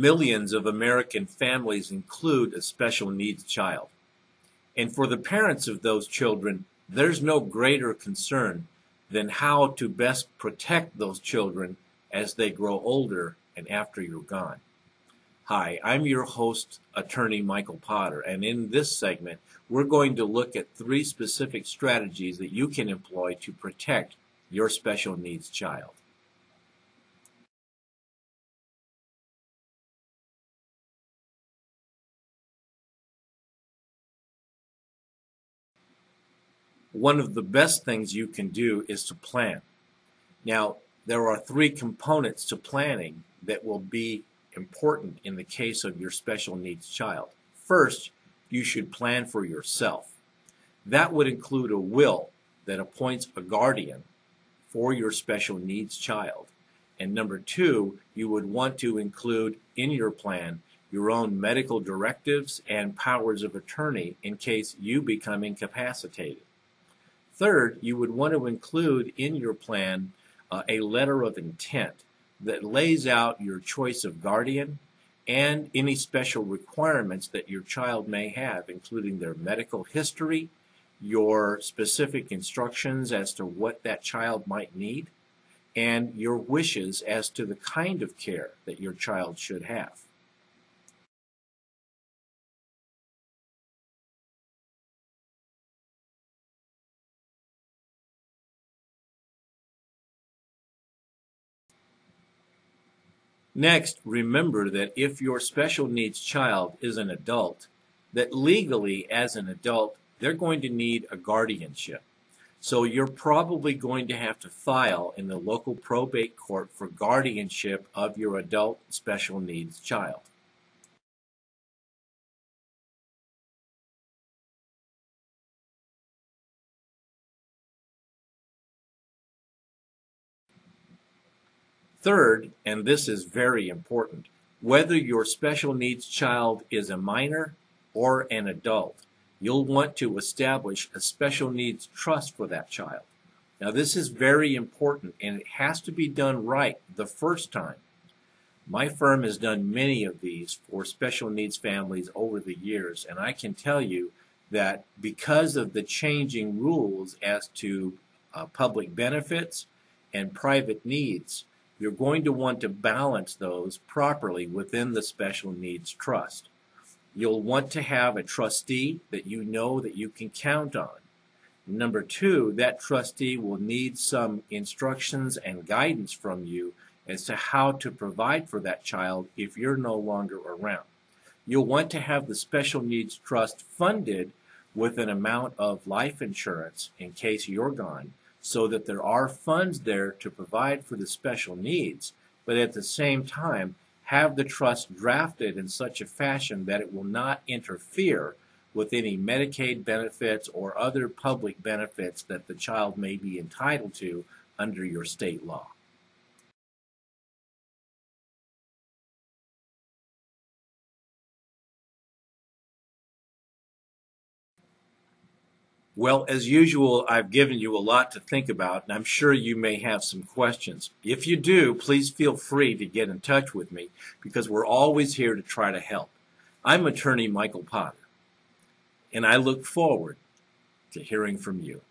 Millions of American families include a special needs child. And for the parents of those children, there's no greater concern than how to best protect those children as they grow older and after you're gone. Hi, I'm your host, Attorney Michael Potter, and in this segment, we're going to look at 3 specific strategies that you can employ to protect your special needs child. One of the best things you can do is to plan. Now, there are 3 components to planning that will be important in the case of your special needs child. First, you should plan for yourself. That would include a will that appoints a guardian for your special needs child. And number 2, you would want to include in your plan your own medical directives and powers of attorney in case you become incapacitated. Third, you would want to include in your plan a letter of intent that lays out your choice of guardian and any special requirements that your child may have, including their medical history, your specific instructions as to what that child might need, and your wishes as to the kind of care that your child should have. Next, remember that if your special needs child is an adult, that legally as an adult, they're going to need a guardianship. So you're probably going to have to file in the local probate court for guardianship of your adult special needs child. Third, and this is very important, whether your special needs child is a minor or an adult, you'll want to establish a special needs trust for that child. Now, this is very important, and it has to be done right the first time. My firm has done many of these for special needs families over the years, and I can tell you that because of the changing rules as to public benefits and private needs, you're going to want to balance those properly within the special needs trust. You'll want to have a trustee that you know that you can count on. Number 2, that trustee will need some instructions and guidance from you as to how to provide for that child if you're no longer around. You'll want to have the special needs trust funded with an amount of life insurance in case you're gone, so that there are funds there to provide for the special needs, but at the same time have the trust drafted in such a fashion that it will not interfere with any Medicaid benefits or other public benefits that the child may be entitled to under your state law. Well, as usual, I've given you a lot to think about, and I'm sure you may have some questions. If you do, please feel free to get in touch with me, because we're always here to try to help. I'm Attorney Michael Potter, and I look forward to hearing from you.